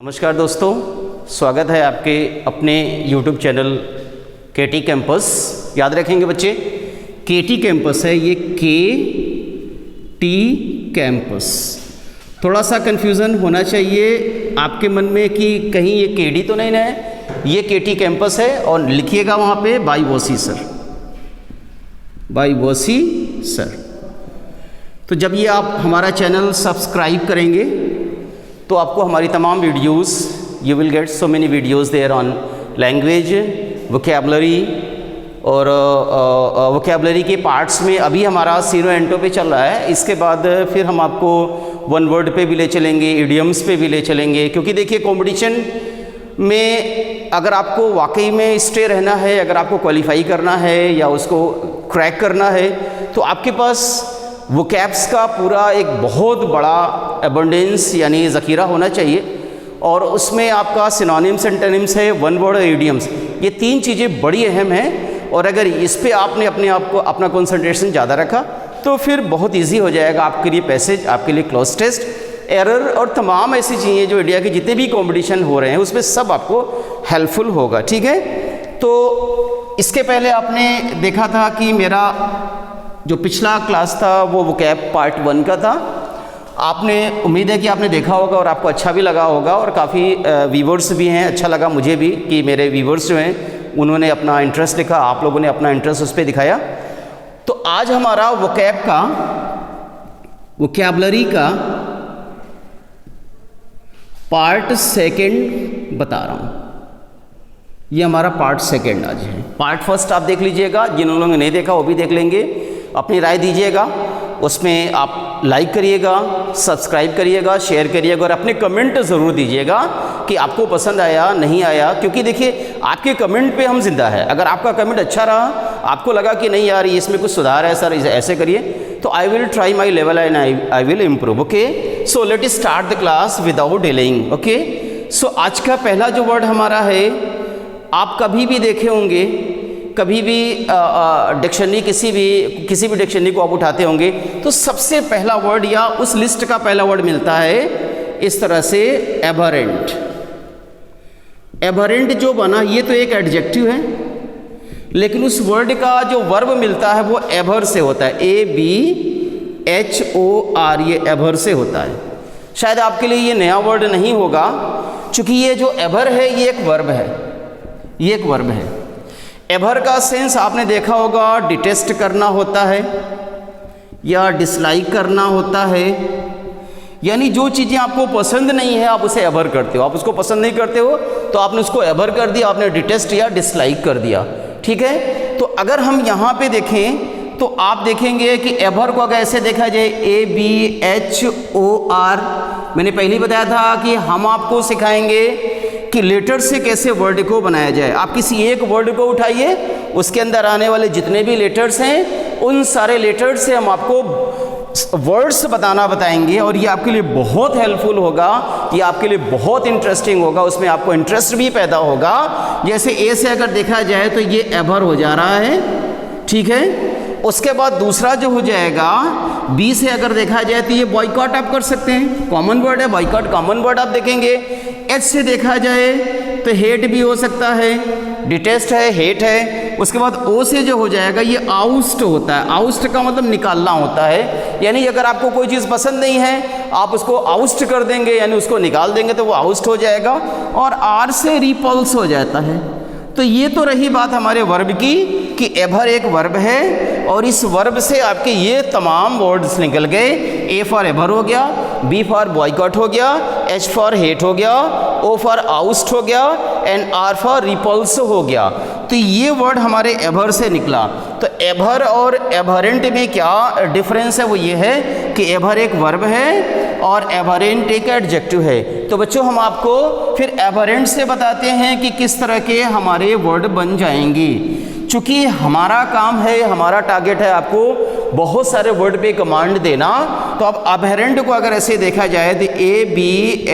नमस्कार दोस्तों, स्वागत है आपके अपने YouTube चैनल केटी कैंपस। याद रखेंगे बच्चे, केटी कैंपस है ये, केटी कैंपस। थोड़ा सा कन्फ्यूज़न होना चाहिए आपके मन में कि कहीं ये केडी तो नहीं है, ये केटी कैंपस है। और लिखिएगा वहाँ पे बाई वसी सर, बाई वसी सर। तो जब ये आप हमारा चैनल सब्सक्राइब करेंगे तो आपको हमारी तमाम videos, you will get so many videos there on language, vocabulary और वोकैबुलरी के पार्ट्स में अभी हमारा सीरो एंटो पे चल रहा है। इसके बाद फिर हम आपको वन वर्ड पे भी ले चलेंगे, इडियम्स पे भी ले चलेंगे। क्योंकि देखिए कंपटीशन में अगर आपको वाकई में स्टे रहना है, अगर आपको क्वालिफाई करना है या उसको क्रैक करना है, तो आपके पास वोकैब्स का पूरा एक बहुत बड़ा एबंडेंस यानी ज़ख़ीरा होना चाहिए। और उसमें आपका सिनोनिम्स एंटोनिम्स है, वन वर्ड और इडियम्स, ये तीन चीज़ें बड़ी अहम हैं। और अगर इस पे आपने अपने आप को अपना कंसंट्रेशन ज़्यादा रखा तो फिर बहुत इजी हो जाएगा आपके लिए पैसेज, आपके लिए क्लोज टेस्ट, एरर और तमाम ऐसी चीज़ें जो इंडिया के जितने भी कंपटीशन हो रहे हैं उसमें सब आपको हेल्पफुल होगा। ठीक है, तो इसके पहले आपने देखा था कि मेरा जो पिछला क्लास था वो वोकैब पार्ट 1 का था। आपने, उम्मीद है कि आपने देखा होगा और आपको अच्छा भी लगा होगा, और काफ़ी व्यूवर्स भी हैं। अच्छा लगा मुझे भी कि मेरे व्यूवर्स जो हैं उन्होंने अपना इंटरेस्ट दिखा, आप लोगों ने अपना इंटरेस्ट उस पर दिखाया। तो आज हमारा वोकैब का, वोकैबुलरी का पार्ट 2 बता रहा हूँ। ये हमारा पार्ट 2 आज है। पार्ट 1 आप देख लीजिएगा, जिन लोगों ने नहीं देखा वो भी देख लेंगे, अपनी राय दीजिएगा। उसमें आप लाइक करिएगा, सब्सक्राइब करिएगा, शेयर करिएगा और अपने कमेंट ज़रूर दीजिएगा कि आपको पसंद आया नहीं आया। क्योंकि देखिए आपके कमेंट पे हम जिंदा है। अगर आपका कमेंट अच्छा रहा, आपको लगा कि नहीं यार इसमें कुछ सुधार है सर, इसे ऐसे करिए, तो I will try my level and I will improve. Okay, so let us start the class without delaying. Okay, so आज का पहला जो वर्ड हमारा है, आप कभी भी देखे होंगे, कभी भी डिक्शनरी, किसी भी डिक्शनरी को आप उठाते होंगे तो सबसे पहला वर्ड या उस लिस्ट का पहला वर्ड मिलता है इस तरह से, एबहरेंट। एबहरेंट जो बना ये तो एक एडजेक्टिव है, लेकिन उस वर्ड का जो वर्ब मिलता है वो एबर से होता है, ABHOR, ये एबर से होता है। शायद आपके लिए ये नया वर्ड नहीं होगा, क्योंकि ये जो एबर है ये एक वर्ब है, ये एक वर्ब है। एबर का सेंस आपने देखा होगा, डिटेस्ट करना होता है या डिसलाइक करना होता है। यानी जो चीज़ें आपको पसंद नहीं है आप उसे एबर करते हो, आप उसको पसंद नहीं करते हो तो आपने उसको एबर कर दिया, आपने डिटेस्ट या डिसलाइक कर दिया। ठीक है, तो अगर हम यहाँ पे देखें तो आप देखेंगे कि एबर को अगर ऐसे देखा जाए, ABHOR, मैंने पहले ही बताया था कि हम आपको सिखाएंगे कि लेटर से कैसे वर्ड को बनाया जाए। आप किसी एक वर्ड को उठाइए, उसके अंदर आने वाले जितने भी लेटर्स हैं उन सारे लेटर्स से हम आपको वर्ड्स बताएंगे, और ये आपके लिए बहुत हेल्पफुल होगा, ये आपके लिए बहुत इंटरेस्टिंग होगा, उसमें आपको इंटरेस्ट भी पैदा होगा। जैसे ए से अगर देखा जाए तो ये एबर हो जा रहा है, ठीक है। उसके बाद दूसरा जो हो जाएगा, बी से अगर देखा जाए तो ये बॉयकॉट आप कर सकते हैं, कॉमन वर्ड है बॉयकॉट, कॉमन वर्ड आप देखेंगे। एच से देखा जाए तो हेट भी हो सकता है, डिटेस्ट है, हेट है। उसके बाद ओ से जो हो जाएगा ये आउस्ट होता है, आउस्ट का मतलब निकालना होता है। यानी अगर आपको कोई चीज़ पसंद नहीं है आप उसको आउस्ट कर देंगे, यानी उसको निकाल देंगे तो वो आउस्ट हो जाएगा। और आर से रिपल्स हो जाता है। तो ये तो रही बात हमारे वर्ब की कि एबर एक वर्ब है, और इस वर्ब से आपके ये तमाम वर्ड्स निकल गए। ए फॉर एबर हो गया, बी फॉर बॉयकॉट हो गया, एच फॉर हेट हो गया, ओ फॉर आउस्ट हो गया, एंड आर फॉर रिपल्स हो गया। तो ये वर्ड हमारे एबर से निकला। तो एबर और एबहरेंट में क्या डिफरेंस है, वो ये है कि एबर एक वर्ब है और एबहरेंट एक एडजेक्टिव है। तो बच्चों हम आपको फिर एबहरेंट से बताते हैं कि किस तरह के हमारे वर्ड बन जाएंगे। चूँकि हमारा काम है, हमारा टारगेट है आपको बहुत सारे वर्ड पे कमांड देना, तो अब एबहरेंट को अगर ऐसे देखा जाए तो ABHORRENT।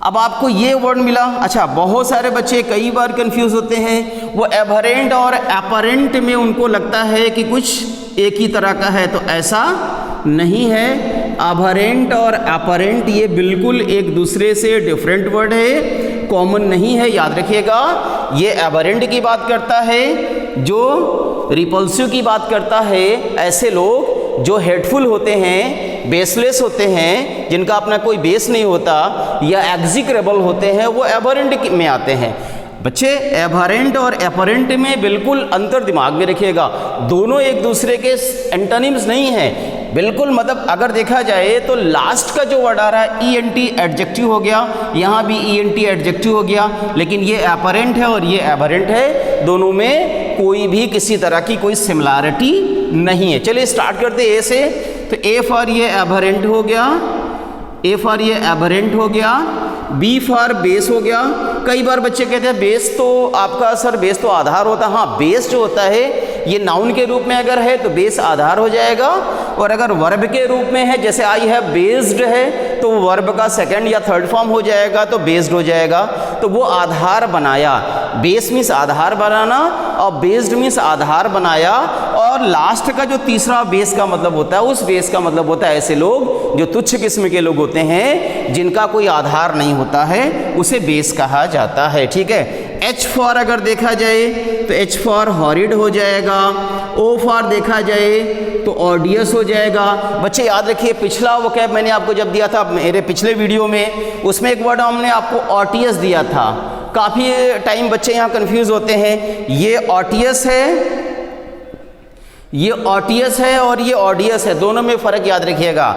अब आपको ये वर्ड मिला। अच्छा, बहुत सारे बच्चे कई बार कंफ्यूज होते हैं, वो एबहरेंट और अपरेंट में उनको लगता है कि कुछ एक ही तरह का है, तो ऐसा नहीं है। अभरेंट और अपरेंट ये बिल्कुल एक दूसरे से डिफरेंट वर्ड है, कॉमन नहीं है, याद रखिएगा। ये एबरेंट की बात करता है, जो रिपल्सिव की बात करता है। ऐसे लोग जो हेटफुल होते हैं, बेसलेस होते हैं, जिनका अपना कोई बेस नहीं होता, या एग्जीक्रेबल होते हैं, वो एबरेंट में आते हैं। बच्चे एबरेंट और अपरेंट में बिल्कुल अंतर दिमाग में रखिएगा, दोनों एक दूसरे के एंटोनिम्स नहीं है बिल्कुल। मतलब अगर देखा जाए तो लास्ट का जो वर्ड आ रहा है ईएनटी एडजेक्टिव हो गया, यहाँ भी ईएनटी एडजेक्टिव हो गया, लेकिन ये अपरेंट है और ये एबरेंट है, दोनों में कोई भी किसी तरह की कोई सिमिलैरिटी नहीं है। चलिए स्टार्ट करते ए से। तो ए फॉर ये एबरेंट हो गया, ए फॉर ये एबरेंट हो गया, बी फॉर बेस हो गया। कई बार बच्चे कहते हैं बेस तो आपका सर बेस तो आधार होता है। हाँ, बेस जो होता है ये नाउन के रूप में अगर है तो बेस आधार हो जाएगा, और अगर वर्ब के रूप में है, जैसे आई हैव बेस्ड है, तो वर्ब का सेकंड या थर्ड फॉर्म हो जाएगा, तो बेस्ड हो जाएगा। तो वो आधार बनाया, बेस मीन्स आधार बनाना, और बेस्ड मीन्स आधार बनाया, और लास्ट का जो तीसरा बेस का मतलब होता है, उस बेस का मतलब होता है ऐसे लोग जो तुच्छ किस्म के लोग होते हैं, जिनका कोई आधार नहीं होता है, उसे बेस कहा जाता है। ठीक है। एच फॉर अगर देखा जाए तो एच फॉर हॉरिड हो जाएगा, ओ फॉर देखा जाए तो ऑडियस हो जाएगा। बच्चे याद रखिए, पिछला वो कैब मैंने आपको जब दिया था मेरे पिछले वीडियो में, उसमें एक वर्ड हमने आपको ऑटियस दिया था। काफ़ी टाइम बच्चे यहाँ कंफ्यूज होते हैं, ये ऑटियस है, ये ऑटियस है और ये ऑडियस है, दोनों में फ़र्क याद रखिएगा।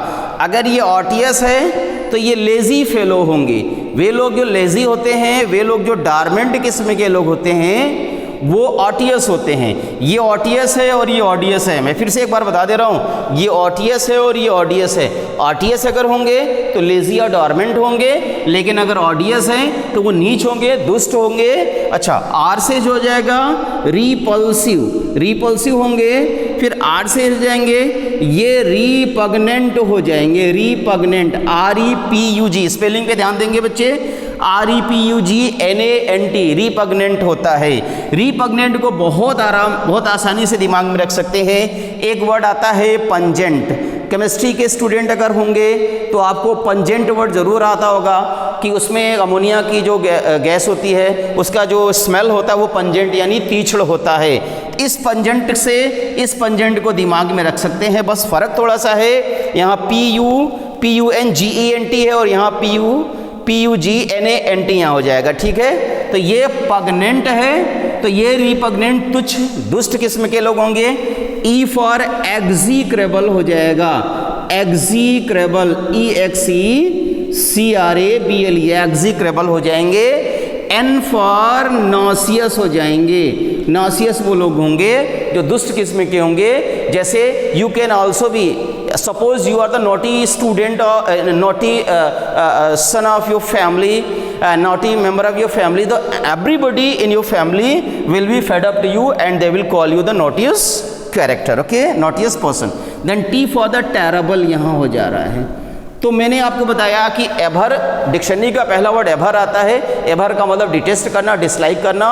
अगर ये ऑटियस है तो ये लेज़ी फेलो होंगे, वे लोग जो लेज़ी होते हैं, वे लोग जो डार्मेंट किस्म के लोग होते हैं, वो ऑटियस होते हैं। ये ऑटियस है और ये ऑडियस है। मैं फिर से एक बार बता दे रहा हूँ, ये ऑटियस है और ये ऑडियस है। ऑटियस अगर होंगे तो लेज़ी और डॉर्मेंट होंगे, लेकिन अगर ऑडियस हैं तो वो नीच होंगे, दुष्ट होंगे। अच्छा, आर से जो हो जाएगा रिपल्सिव, रिपल्सिव होंगे। फिर आर से हो जाएंगे ये रिपग्नेंट हो जाएंगे, रिपग्नेंट, REPUG, स्पेलिंग पे ध्यान देंगे बच्चे, REPUGNANT, रिपग्नेंट होता है। रिपग्नेंट को बहुत आसानी से दिमाग में रख सकते हैं। एक वर्ड आता है पंजेंट। केमिस्ट्री के स्टूडेंट अगर होंगे तो आपको पंजेंट वर्ड ज़रूर आता होगा, कि उसमें अमोनिया की जो गैस होती है, उसका जो स्मेल होता है वो पंजेंट यानी तीक्ष्ण होता है। इस पंजेंट से इस पंजेंट को दिमाग में रख सकते हैं, बस फ़र्क थोड़ा सा है, यहाँ PUNGENT है और यहाँ PUGNANT यहाँ हो जाएगा। ठीक है। तो ये पग्नेंट है, तो ये रिपग्नेंट तुच्छ दुष्ट किस्म के लोग होंगे। ई फॉर एग्जीक्रेबल हो जाएगा, एग्जीक्रेबल, EXECRABLE, एग्जीक्रेबल हो जाएंगे। एन फॉर नॉसियस हो जाएंगे, नॉसियस वो लोग होंगे जो दुष्ट किस्म के होंगे। जैसे you can also be, suppose you are the naughty student, naughty son of your family, naughty member of your family, so everybody in your family will be fed up to you and they will call you the naughtiest character, okay, naughtiest person. Then T for the terrible यहाँ हो जा रहा है। तो मैंने आपको बताया कि एभर, डिक्शनरी का पहला वर्ड एभर आता है। एभर का मतलब डिटेस्ट करना, डिसलाइक करना,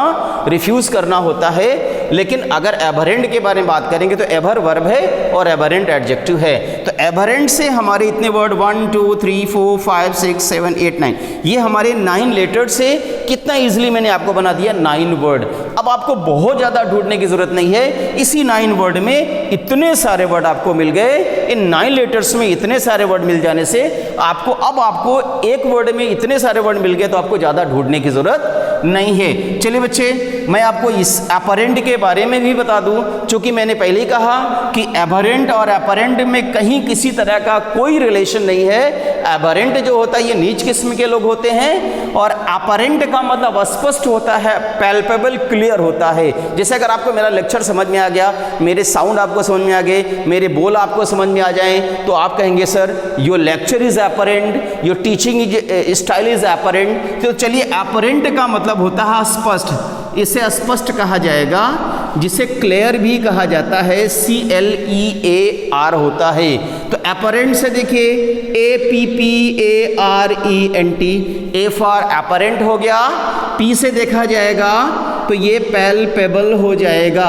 रिफ्यूज़ करना होता है। लेकिन अगर एभरेंट के बारे में बात करेंगे तो एभर वर्ब है और एभरेंट एडजेक्टिव है। तो एभरेंट से हमारे इतने वर्ड 1 2 3 4 5 6 7 8 9, ये हमारे 9 लेटर से कितना ईजिली मैंने आपको बना दिया 9 वर्ड। अब आपको बहुत ज़्यादा ढूंढने की ज़रूरत नहीं है, इसी 9 वर्ड में इतने सारे वर्ड आपको मिल गए। इन 9 लेटर्स में इतने सारे वर्ड मिल जाने से आपको, अब आपको एक वर्ड में इतने सारे वर्ड मिल गए, तो आपको ज़्यादा ढूंढने की ज़रूरत नहीं है। चलिए बच्चे, मैं आपको इस अपरेंट के बारे में भी बता दूं, क्योंकि मैंने पहले ही कहा कि एबरेंट और अपरेंट में कहीं किसी तरह का कोई रिलेशन नहीं है। एबरेंट जो होता है ये नीच किस्म के लोग होते हैं, और अपरेंट का मतलब स्पष्ट होता है, पैल्पेबल, क्लियर होता है। जैसे अगर आपको मेरा लेक्चर समझ में आ गया, मेरे साउंड आपको समझ में आ गए, मेरे बोल आपको समझ में आ जाए, तो आप कहेंगे sir your lecture is apparent, your teaching style is apparent. तो चलिए, अपरेंट का मतलब होता है स्पष्ट, इसे स्पष्ट कहा जाएगा, जिसे क्लियर भी कहा जाता है, CLEAR होता है। तो अपरेंट से देखिए APPARENT, A फॉर अपरेंट हो गया। P से देखा जाएगा तो ये पैल्पेबल हो जाएगा,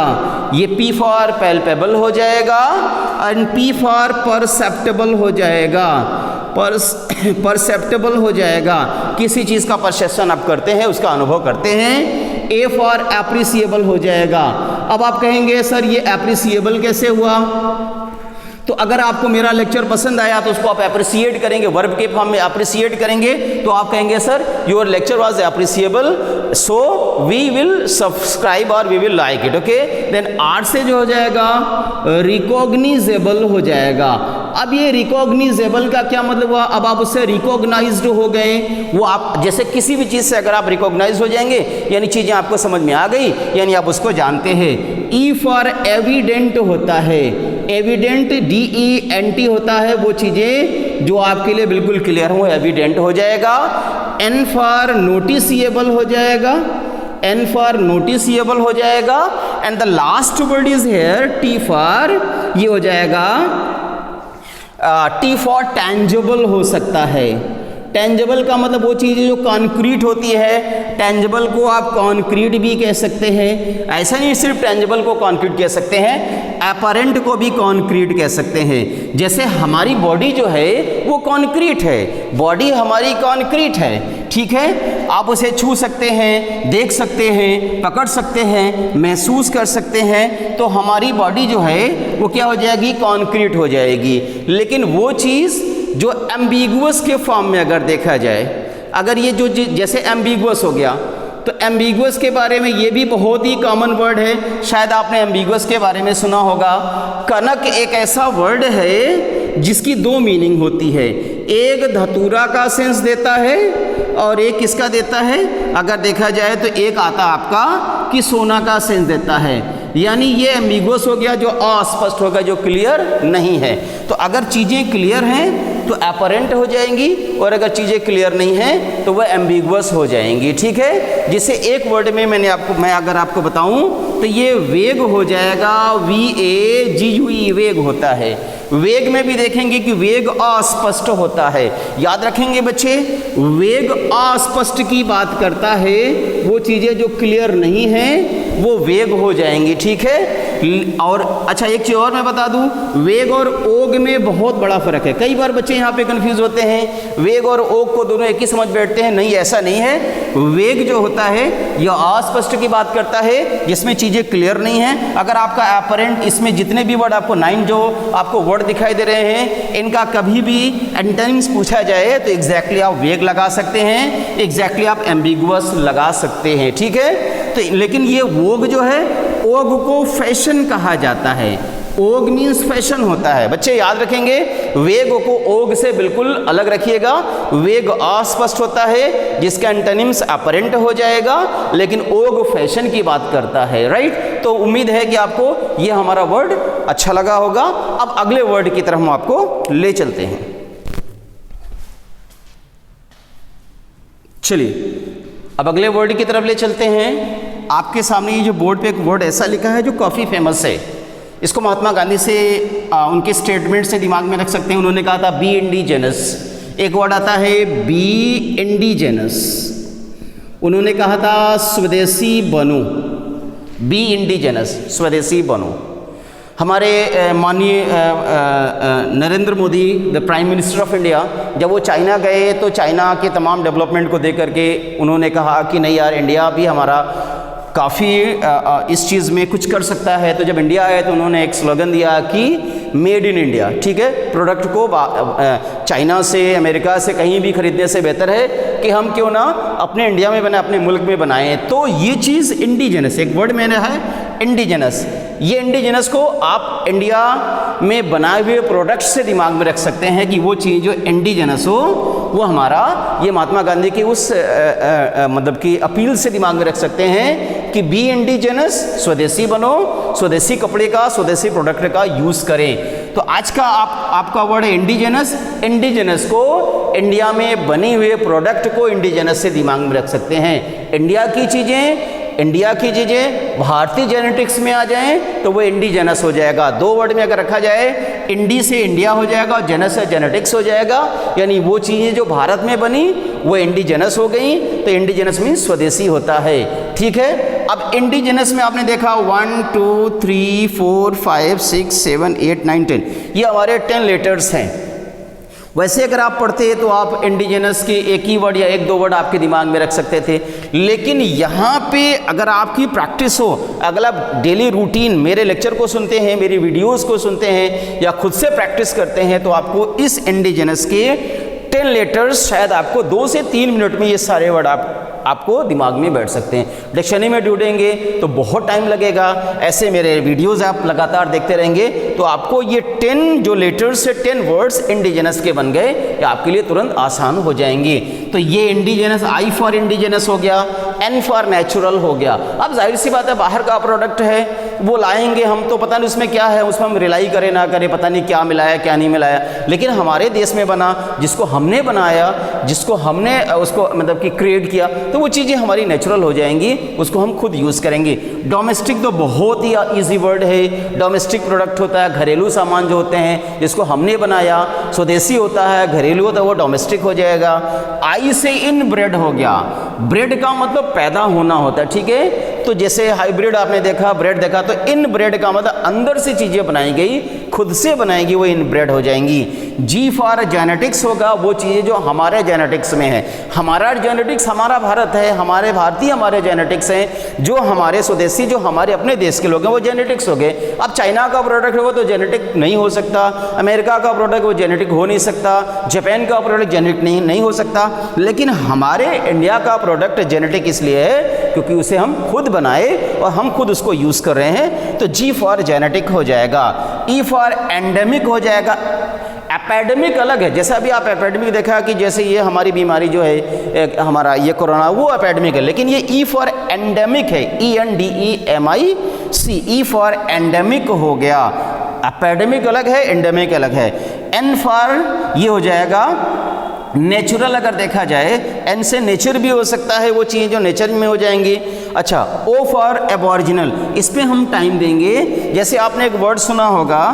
ये P फॉर पैल्पेबल हो जाएगा एंड P फॉर परसेप्टेबल हो जाएगा, परसेप्टेबल हो जाएगा। किसी चीज़ का परसेप्शन आप करते हैं, उसका अनुभव करते हैं। A फॉर एप्रिसिएबल हो जाएगा। अब आप कहेंगे सर ये एप्रिसिएबल कैसे हुआ? तो अगर आपको मेरा लेक्चर पसंद आया तो उसको आप अप्रिसिएट करेंगे, वर्ब के फॉर्म में अप्रिसिएट करेंगे, तो आप कहेंगे sir your lecture was appreciable so we will subscribe और we will like it. Okay, then R से जो हो जाएगा रिकॉग्निजेबल हो जाएगा। अब ये रिकॉग्निजेबल का क्या मतलब हुआ? अब आप उससे रिकॉग्नाइज्ड हो गए। वो आप जैसे किसी भी चीज़ से अगर आप रिकॉग्नाइज हो जाएंगे यानी चीज़ें आपको समझ में आ गई, यानी आप उसको जानते हैं। ई फॉर एविडेंट होता है, एविडेंट DENT होता है, वो चीज़ें जो आपके लिए बिल्कुल क्लियर हो, एविडेंट हो जाएगा। N फॉर नोटिसिएबल हो जाएगा, N फॉर नोटिसिएबल हो जाएगा and the last word is here T for, ये हो जाएगा T फॉर टेंजिबल हो सकता है। टेंजिबल का मतलब वो चीज़ें जो कॉन्क्रीट होती है, टेंजिबल को आप कॉन्क्रीट भी कह सकते हैं। ऐसा नहीं सिर्फ टेंजिबल को कॉन्क्रीट कह सकते हैं, अपरेंट को भी कॉन्क्रीट कह सकते हैं। जैसे हमारी बॉडी जो है वो कॉन्क्रीट है, बॉडी हमारी कॉन्क्रीट है, ठीक है। आप उसे छू सकते हैं, देख सकते हैं, पकड़ सकते हैं, महसूस कर सकते हैं, तो हमारी बॉडी जो है वो क्या हो जाएगी? कॉन्क्रीट हो जाएगी। लेकिन वो चीज़ जो एम्बिगुअस के फॉर्म में अगर देखा जाए, अगर ये जो जैसे एम्बिगुअस हो गया, तो एम्बिगुअस के बारे में ये भी बहुत ही कॉमन वर्ड है, शायद आपने एम्बिगुअस के बारे में सुना होगा। कनक एक ऐसा वर्ड है जिसकी दो मीनिंग होती है, एक धतूरा का सेंस देता है और एक किसका देता है? अगर देखा जाए तो एक आता आपका कि सोना का सेंस देता है, यानी ये एम्बिगुअस हो गया, जो अस्पष्ट होगा, जो क्लियर नहीं है। तो अगर चीज़ें क्लियर हैं तो अपरेंट हो जाएंगी और अगर चीज़ें क्लियर नहीं हैं तो वह एम्बिगुअस हो जाएंगी, ठीक है। जिसे एक वर्ड में मैं अगर आपको बताऊं तो ये वेग हो जाएगा, VAGUE वेग होता है। वेग में भी देखेंगे कि वेग अस्पष्ट होता है। याद रखेंगे बच्चे, वेग अस्पष्ट की बात करता है, वो चीज़ें जो क्लियर नहीं हैं वो वेग हो जाएंगी, ठीक है। और अच्छा एक चीज़ और मैं बता दूं, वेग और ओग में बहुत बड़ा फर्क है। कई बार बच्चे यहाँ पे कंफ्यूज होते हैं, वेग और ओग को दोनों एक ही समझ बैठते हैं। नहीं, ऐसा नहीं है। वेग जो होता है यह अस्पष्ट की बात करता है, जिसमें चीज़ें क्लियर नहीं हैं। अगर आपका अपरेंट, इसमें जितने भी वर्ड आपको 9 जो आपको वर्ड दिखाई दे रहे हैं, इनका कभी भी एंटोनिम्स पूछा जाए तो एग्जैक्टली आप वेग लगा सकते हैं, एग्जैक्टली आप एम्बिगुअस लगा सकते हैं, ठीक है। तो लेकिन ये वोग जो है, ओग को फैशन कहा जाता है। ओग मीन्स फैशन होता है। बच्चे याद रखेंगे, वेग को ओग से बिल्कुल अलग रखिएगा। वेग अस्पष्ट होता है जिसका एंटोनिम्स अपरेंट हो जाएगा, लेकिन ओग फैशन की बात करता है, राइट। तो उम्मीद है कि आपको ये हमारा वर्ड अच्छा लगा होगा। अब अगले वर्ड की तरफ हम आपको ले चलते हैं। चलिए अब अगले वर्ड की तरफ ले चलते हैं। आपके सामने ये जो बोर्ड पे एक वर्ड ऐसा लिखा है जो काफ़ी फेमस है। इसको महात्मा गांधी से उनके स्टेटमेंट से दिमाग में रख सकते हैं। उन्होंने कहा था बी इंडिजेनस। एक वर्ड आता है बी इंडिजेनस। उन्होंने कहा था स्वदेशी बनो, बी इंडिजेनस, स्वदेशी बनो। हमारे माननीय Narendra Modi, the prime minister of India, जब वो चाइना गए तो चाइना के तमाम डेवलपमेंट को देख करके उन्होंने कहा कि नहीं यार, इंडिया भी हमारा काफ़ी इस चीज़ में कुछ कर सकता है। तो जब इंडिया आए तो उन्होंने एक स्लोगन दिया कि मेड इन इंडिया, ठीक है। प्रोडक्ट को चाइना से, अमेरिका से कहीं भी खरीदने से बेहतर है कि हम क्यों ना अपने इंडिया में बनाए, अपने मुल्क में बनाएं। तो ये चीज़ इंडिजिनस, एक वर्ड मैंने है इंडिजिनस। ये इंडिजिनस को आप इंडिया में बनाए हुए प्रोडक्ट से दिमाग में रख सकते हैं कि वो चीज़ जो इंडिजिनस हो वो हमारा, ये महात्मा गांधी की उस मतलब की अपील से दिमाग में रख सकते हैं कि बी इंडिजिनस, स्वदेशी बनो, स्वदेशी कपड़े का, स्वदेशी प्रोडक्ट का यूज़ करें। तो आज का आपका वर्ड है इंडिजिनस। इंडिजिनस को इंडिया में बने हुए प्रोडक्ट को इंडिजिनस से दिमाग में रख सकते हैं। इंडिया की चीज़ें भारतीय जेनेटिक्स में आ जाएं तो वो इंडिजेनस हो जाएगा। दो वर्ड में अगर रखा जाए, इंडी से इंडिया हो जाएगा और जेनस से जेनेटिक्स हो जाएगा, यानी वो चीज़ें जो भारत में बनी वो इंडिजेनस हो गई। तो इंडिजेनस मीन्स स्वदेशी होता है, ठीक है। अब इंडिजिनस में आपने देखा 1 2 3 4 5 6 7 8 9 10, ये हमारे 10 लेटर्स हैं। वैसे अगर आप पढ़ते हैं तो आप इंडिजिनस के एक ही वर्ड या एक दो वर्ड आपके दिमाग में रख सकते थे, लेकिन यहाँ पे अगर आपकी प्रैक्टिस हो, अगर आप डेली रूटीन मेरे लेक्चर को सुनते हैं, मेरी वीडियोस को सुनते हैं या खुद से प्रैक्टिस करते हैं, तो आपको इस इंडिजिनस के 10 लेटर्स शायद आपको 2 से 3 मिनट में ये सारे वर्ड आपको दिमाग में बैठ सकते हैं। डिक्शनरी में ढूंढेंगे तो बहुत टाइम लगेगा, ऐसे मेरे वीडियोस आप लगातार देखते रहेंगे तो आपको ये 10 जो लेटर्स से 10 वर्ड्स इंडिजिनस के बन गए, ये आपके लिए तुरंत आसान हो जाएंगे। तो ये इंडिजिनस, आई फॉर इंडिजिनस हो गया, एन फॉर नेचुरल हो गया। अब जाहिर सी बात है बाहर का प्रोडक्ट है, वो लाएंगे हम तो पता नहीं उसमें क्या है, उसमें हम रिलाई करें ना करें, पता नहीं क्या मिलाया क्या नहीं मिलाया, लेकिन हमारे देश में बना, जिसको हमने बनाया, जिसको हमने उसको मतलब कि क्रिएट किया, तो वो चीज़ें हमारी नेचुरल हो जाएंगी, उसको हम खुद यूज़ करेंगे। डोमेस्टिक तो बहुत ही इजी वर्ड है। डोमेस्टिक प्रोडक्ट होता है घरेलू सामान जो होते हैं, जिसको हमने बनाया। स्वदेशी होता है, घरेलू होता है, वो डोमेस्टिक हो जाएगा। आई से इन ब्रेड हो गया। ब्रेड का मतलब पैदा होना होता है, ठीक है। तो जैसे हाइब्रिड आपने देखा, ब्रेड देखा, तो इन ब्रेड का मतलब अंदर से चीज़ें बनाई गई, खुद से बनाएगी, वो इन ब्रेड हो जाएंगी। जी फॉर जेनेटिक्स होगा, वो चीज़ें जो हमारे जेनेटिक्स में है। हमारा जेनेटिक्स, हमारा भारत है, हमारे भारतीय हमारे जेनेटिक्स हैं, जो हमारे स्वदेशी जो हमारे अपने देश के लोग हैं वो जेनेटिक्स हो गए। अब चाइना का प्रोडक्ट है वो तो जेनेटिक नहीं हो सकता, अमेरिका का प्रोडक्ट वो जेनेटिक हो नहीं सकता, जापान का प्रोडक्ट जेनेटिक नहीं हो सकता, लेकिन हमारे इंडिया का प्रोडक्ट जेनेटिक इसलिए है क्योंकि उसे हम खुद बनाए और हम खुद उसको यूज़ कर रहे हैं। तो जी फॉर जेनेटिक हो जाएगा। ई फॉर एंडेमिक हो जाएगा। एपेडेमिक अलग है, जैसे अभी आप एपेडेमिक देखा कि जैसे ये हमारी बीमारी जो है हमारा ये कोरोना, वो एपेडेमिक है, लेकिन ये ई फॉर एंडेमिक है, ENDEMIC, ई फॉर एंडेमिक हो गया। एपेडेमिक अलग है, एंडेमिक अलग है। एन फॉर ये हो जाएगा नेचुरल, अगर देखा जाए एन से नेचर भी हो सकता है, वो चीज़ें जो नेचर में हो जाएंगी। अच्छा, ओ फॉर एबॉरिजिनल, इस पे हम टाइम देंगे। जैसे आपने एक वर्ड सुना होगा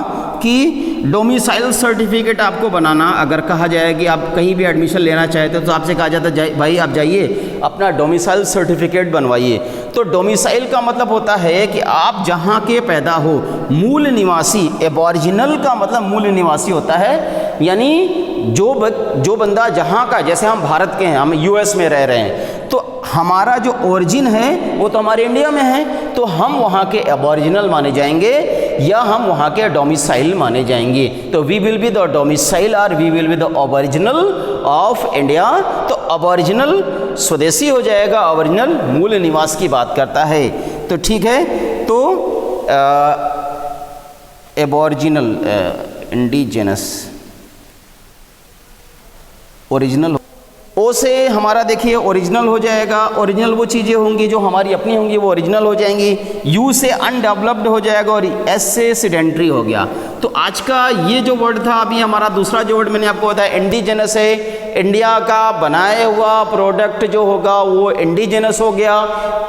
कि डोमिसाइल सर्टिफिकेट आपको बनाना, अगर कहा जाए कि आप कहीं भी एडमिशन लेना चाहते हो तो आपसे कहा जाता है भाई आप जाइए अपना डोमिसाइल सर्टिफिकेट बनवाइए। तो डोमिसाइल का मतलब होता है कि आप जहाँ के पैदा हो, मूल निवासी। एबॉरिजिनल का मतलब मूल निवासी होता है, यानी जो बंदा जहाँ का, जैसे हम भारत के हैं, हम US में रह रहे हैं, तो हमारा जो ओरिजिन है वो तो हमारे इंडिया में है, तो हम वहाँ के एबॉरिजिनल माने जाएंगे या हम वहाँ के डोमिसाइल माने जाएंगे। तो we will be the domicile और we will be the original of India. तो ओरिजिनल स्वदेशी हो जाएगा, ओरिजिनल मूल निवास की बात करता है। तो ठीक है, तो एबॉरिजिनल, इंडिजिनस, ओरिजिनल। ओ से हमारा देखिए ओरिजिनल हो जाएगा। ओरिजिनल वो चीज़ें होंगी जो हमारी अपनी होंगी, वो ओरिजिनल हो जाएंगी। यू से अनडेवलप्ड हो जाएगा और एस से सीडेंट्री हो गया। तो आज का ये जो वर्ड था, अभी हमारा दूसरा जो वर्ड मैंने आपको बताया इंडिजिनस है। इंडिया का बनाया हुआ प्रोडक्ट जो होगा वो इंडिजिनस हो गया।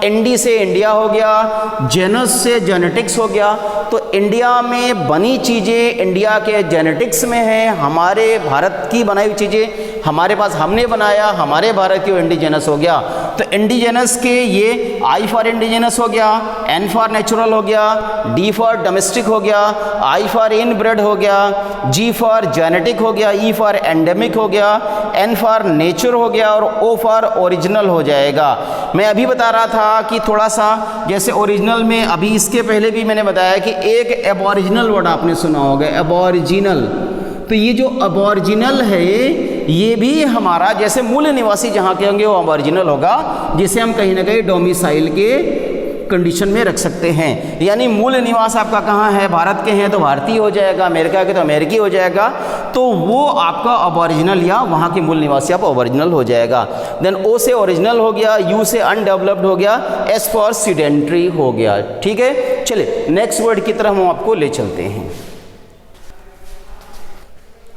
इंडी से इंडिया हो गया, जेनस से जेनेटिक्स हो गया। तो इंडिया में बनी चीज़ें इंडिया के जेनेटिक्स में है, हमारे भारत की बनाई हुई चीज़ें हमारे पास हमने बनाया, हमारे भारत की इंडिजिनस हो गया। तो इंडिजिनस के ये आई फॉर इंडिजिनस हो गया, एन फॉर नेचुरल हो गया, डी फॉर डोमेस्टिक हो गया, आई फॉर इनब्रेड हो गया, जी फॉर जेनेटिक हो गया, ई फॉर एंडेमिक हो गया, एन फॉर नेचर हो गया और ओ फॉर ओरिजिनल हो जाएगा। मैं अभी बता रहा था कि थोड़ा सा जैसे ओरिजिनल में, अभी इसके पहले भी मैंने बताया कि एक एबॉरिजिनल वर्ड आपने सुना होगा, एबॉरिजिनल। तो ये जो एबॉरिजिनल है ये भी हमारा जैसे मूल निवासी जहाँ के होंगे वो एबॉरिजिनल होगा, जिसे हम कहीं ना कहीं डोमिसाइल के कंडीशन में रख सकते हैं। यानी मूल निवास आपका कहाँ है, भारत के हैं तो भारतीय हो जाएगा, अमेरिका के तो अमेरिकी हो जाएगा, तो वो आपका ओरिजिनल या वहाँ के मूल निवासी आप ओरिजिनल हो जाएगा। देन ओ से ओरिजिनल हो गया, यू से अनडेवलप्ड हो गया, एस फॉर सीडेंट्री हो गया। ठीक है, चलिए नेक्स्ट वर्ड की तरफ हम आपको ले चलते हैं।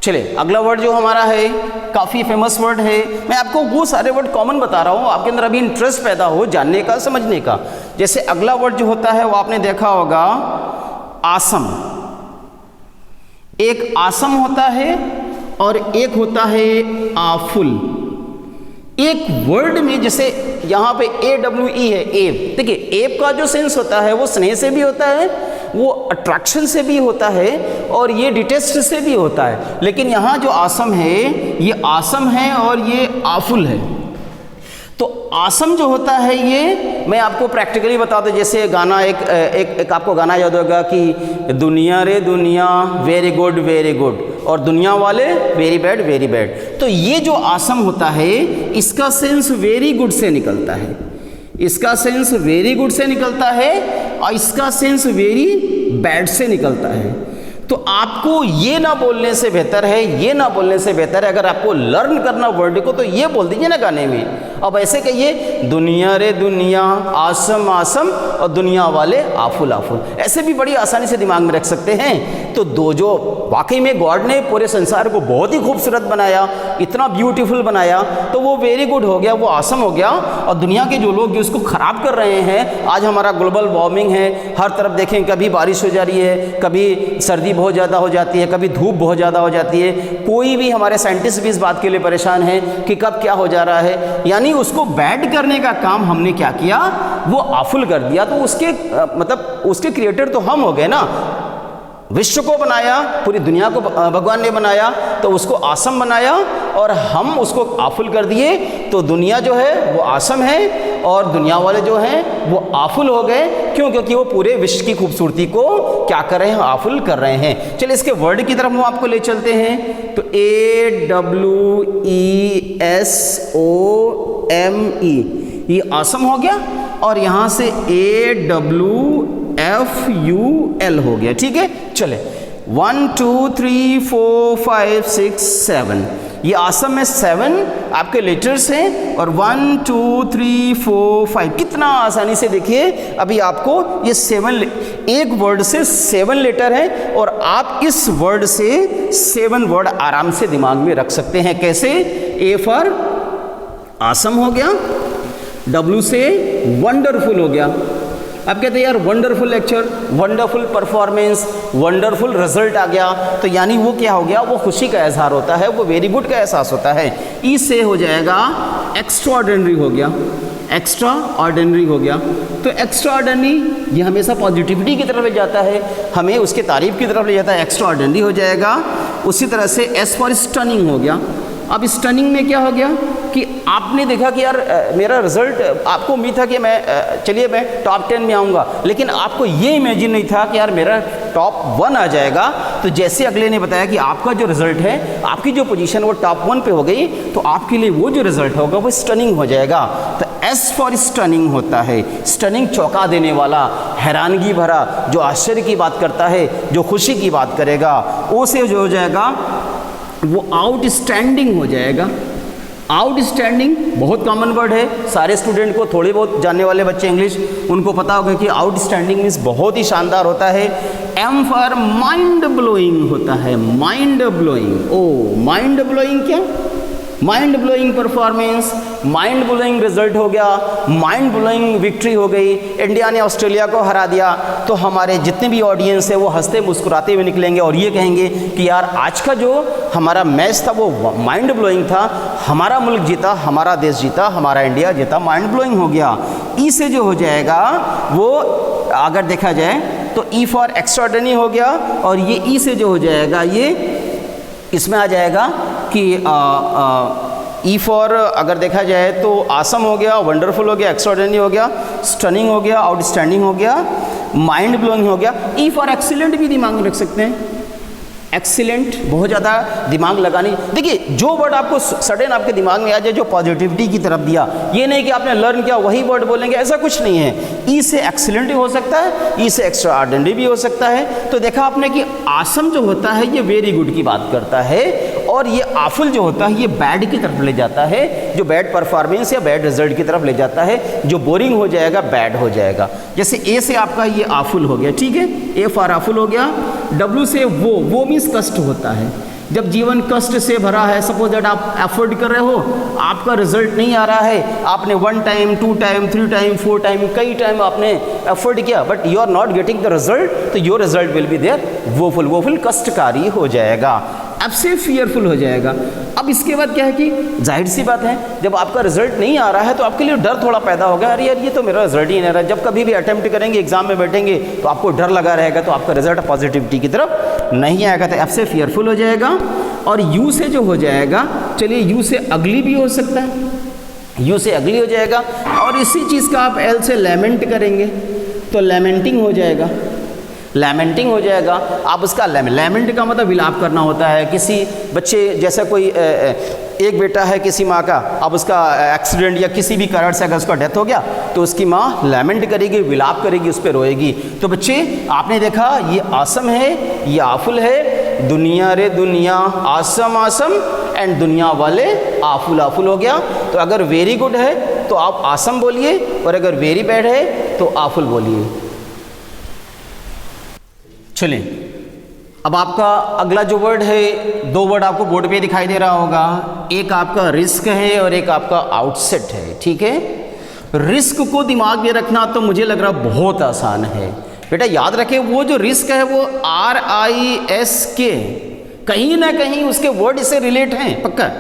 चलिए अगला वर्ड जो हमारा है काफ़ी फेमस वर्ड है। मैं आपको वो सारे वर्ड कॉमन बता रहा हूँ, आपके अंदर अभी इंटरेस्ट पैदा हो जानने का, समझने का। जैसे अगला वर्ड जो होता है वो आपने देखा होगा आसम। एक आसम होता है और एक होता है आफुल। एक वर्ड में जैसे यहाँ पे AWE है, एव, देखिए एव का जो सेंस होता है वो स्नेह से भी होता है, वो अट्रैक्शन से भी होता है, और ये डिटेस्ट से भी होता है। लेकिन यहाँ जो आसम है ये आसम है और ये आफुल है। तो आसम जो होता है ये मैं आपको प्रैक्टिकली बता दूं, जैसे गाना एक आपको गाना याद होगा कि दुनिया रे दुनिया वेरी गुड, और दुनिया वाले वेरी बैड। तो ये जो आसम होता है इसका सेंस वेरी गुड से निकलता है, इसका सेंस वेरी गुड से निकलता है, और इसका सेंस वेरी बैड से निकलता है। तो आपको ये ना बोलने से बेहतर है, ये ना बोलने से बेहतर है, अगर आपको लर्न करना वर्ड को तो ये बोल दीजिए ना गाने में। अब ऐसे कहिए दुनिया रे दुनिया आसम आसम और दुनिया वाले आफुल आफुल, ऐसे भी बड़ी आसानी से दिमाग में रख सकते हैं। तो दो जो वाकई में गॉड ने पूरे संसार को बहुत ही खूबसूरत बनाया, इतना ब्यूटीफुल बनाया, तो वो वेरी गुड हो गया, वो आसम हो गया। और दुनिया के जो लोग जो इसको ख़राब कर रहे हैं, आज हमारा ग्लोबल वार्मिंग है, हर तरफ देखें कभी बारिश हो जा रही है, कभी सर्दी बहुत ज़्यादा हो जाती है, कभी धूप बहुत ज़्यादा हो जाती है। कोई भी हमारे साइंटिस्ट भी इस बात के लिए परेशान है कि कब क्या हो जा रहा है। यानी उसको बैड करने का काम हमने क्या किया, वो आफुल कर दिया। तो उसके मतलब उसके क्रिएटर तो हम हो गए ना। विश्व को बनाया, पूरी दुनिया को भगवान ने बनाया, तो उसको आसम बनाया और हम उसको आफुल कर दिए। तो दुनिया जो है वो आसम है और दुनिया वाले जो हैं वो आफुल हो गए। क्यों? क्योंकि वो पूरे विश्व की खूबसूरती को क्या कर रहे हैं, आफुल कर रहे हैं। चलिए इसके वर्ड की तरफ हम आपको ले चलते हैं। तो AWESOME ये आसम हो गया, और यहाँ से AWFUL हो गया। ठीक है, चले 1 2 3 4 5 6 7 ये आसम में 7 आपके लेटर्स हैं, और 1 2 3 4 5 कितना आसानी से देखिए। अभी आपको ये 7 एक वर्ड से 7 लेटर है, और आप इस वर्ड से 7 वर्ड आराम से दिमाग में रख सकते हैं। कैसे? A फॉर आसम हो गया, W से वंडरफुल हो गया। अब कहते हैं यार wonderful lecture, wonderful performance, wonderful result आ गया, तो यानी वो क्या हो गया, वो खुशी का इजहार होता है, वो वेरी गुड का एहसास होता है। ई से हो जाएगा एक्स्ट्रा ऑर्डिनरी हो गया, एक्स्ट्रा ऑर्डिनरी हो गया। तो एक्स्ट्रा ऑर्डिनरी ये हमेशा पॉजिटिविटी की तरफ ले जाता है, हमें उसके तारीफ की तरफ ले जाता है, एक्स्ट्रा ऑर्डिनरी हो जाएगा। उसी तरह से एस फॉर स्टनिंग हो गया। अब स्टनिंग में क्या हो गया कि आपने देखा कि यार मेरा रिजल्ट, आपको उम्मीद था कि चलिए मैं टॉप 10 में आऊँगा, लेकिन आपको ये इमेजिन नहीं था कि यार मेरा टॉप 1 आ जाएगा। तो जैसे अगले ने बताया कि आपका जो रिजल्ट है, आपकी जो पोजीशन वो टॉप 1 पे हो गई, तो आपके लिए वो जो रिजल्ट होगा वो स्टनिंग हो जाएगा। तो एस फॉर स्टनिंग होता है, स्टनिंग चौंका देने वाला, हैरानगी भरा, जो आश्चर्य की बात करता है, जो खुशी की बात करेगा। ओ से जो हो जाएगा वो आउटस्टैंडिंग हो जाएगा। आउटस्टैंडिंग बहुत कॉमन वर्ड है, सारे स्टूडेंट को, थोड़े बहुत जानने वाले बच्चे इंग्लिश उनको पता होगा कि आउटस्टैंडिंग मीन्स बहुत ही शानदार होता है। एम फॉर माइंड ब्लोइंग होता है, माइंड ब्लोइंग। ओ माइंड ब्लोइंग क्या? Mind blowing performance, mind blowing result हो गया, माइंड ब्लोइंग विक्ट्री हो गई। इंडिया ने ऑस्ट्रेलिया को हरा दिया, तो हमारे जितने भी ऑडियंस है वो हंसते मुस्कुराते हुए निकलेंगे और ये कहेंगे कि यार आज का जो हमारा मैच था वो माइंड ब्लोइंग था, हमारा मुल्क जीता, हमारा देश जीता, हमारा इंडिया जीता, माइंड ब्लोइंग हो गया। ई से जो हो जाएगा वो अगर देखा जाए तो ई फॉर एक्स्ट्राऑर्डिनरी हो गया, और ये ई से जो हो जाएगा ये इसमें आ जाएगा कि ई फॉर अगर देखा जाए तो आसम हो गया, वंडरफुल हो गया, एक्स्ट्राऑर्डिनरी हो गया, स्टनिंग हो गया, आउटस्टैंडिंग हो गया, माइंड ब्लोइंग हो गया। ई फॉर एक्सीलेंट भी दिमाग में रख सकते हैं। एक्सीलेंट बहुत ज़्यादा दिमाग लगानी, देखिए जो वर्ड आपको सडन आपके दिमाग में आ जाए जो पॉजिटिविटी की तरफ दिया, ये नहीं कि आपने लर्न किया वही वर्ड बोलेंगे, ऐसा कुछ नहीं है। ई से एक्सीलेंट भी हो सकता है, ई से एक्स्ट्रा ऑर्डिनरी भी हो सकता है। तो देखा आपने कि आसम जो होता है ये वेरी गुड की बात करता है, और ये आफुल जो होता है ये बैड की तरफ ले जाता है, जो बैड परफॉर्मेंस या बैड रिजल्ट की तरफ ले जाता है, जो बोरिंग हो जाएगा, बैड हो जाएगा। जैसे ए से आपका ये आफुल हो गया, ठीक है, ए फॉर आफुल हो गया। डब्ल्यू से वो मीन्स कष्ट होता है, जब जीवन कष्ट से भरा है, सपोज दैट आप एफर्ट कर रहे हो, आपका रिजल्ट नहीं आ रहा है, आपने 1 टाइम 2 टाइम 3 टाइम 4 टाइम कई टाइम आपने एफर्ट किया, but you are not getting the result, तो your result will be there woeful, woeful कष्टकारी हो जाएगा। एफ से फियरफुल हो जाएगा। अब इसके बाद क्या है कि जाहिर सी बात है, जब आपका रिजल्ट नहीं आ रहा है तो आपके लिए डर थोड़ा पैदा होगा, अरे यार ये तो मेरा रिजल्ट ही नहीं आ रहा। जब कभी भी अटेम्प्ट करेंगे, एग्जाम में बैठेंगे तो आपको डर लगा रहेगा, तो आपका रिजल्ट पॉजिटिविटी की तरफ नहीं आएगा। तो एफ से फियरफुल हो जाएगा। और यू से जो हो जाएगा, चलिए यू से अगली भी हो सकता है, यू से अगली हो जाएगा। और इसी चीज़ का आप एल से लैमेंट करेंगे तो लैमेंटिंग हो जाएगा, लैमेंटिंग हो जाएगा। आप उसका लैमेंट का मतलब विलाप करना होता है। किसी बच्चे जैसा कोई एक बेटा है किसी माँ का, अब उसका एक्सीडेंट या किसी भी कारण से अगर उसका डेथ हो गया तो उसकी माँ लैमेंट करेगी, विलाप करेगी, उस पर रोएगी। तो बच्चे आपने देखा ये आसम है, ये आफुल है, दुनिया रे दुनिया आसम आसम एंड दुनिया वाले आफुल आफुल हो गया। तो अगर वेरी गुड है तो आप आसम बोलिए, और अगर वेरी बैड है तो आफुल बोलिए। चलिए अब आपका अगला जो वर्ड है, दो वर्ड आपको बोर्ड पे दिखाई दे रहा होगा, एक आपका रिस्क है और एक आपका आउटसेट है। ठीक है, रिस्क को दिमाग में रखना तो मुझे लग रहा बहुत आसान है। बेटा याद रखें, वो जो रिस्क है वो RISK, कहीं ना कहीं उसके वर्ड से रिलेट हैं, पक्का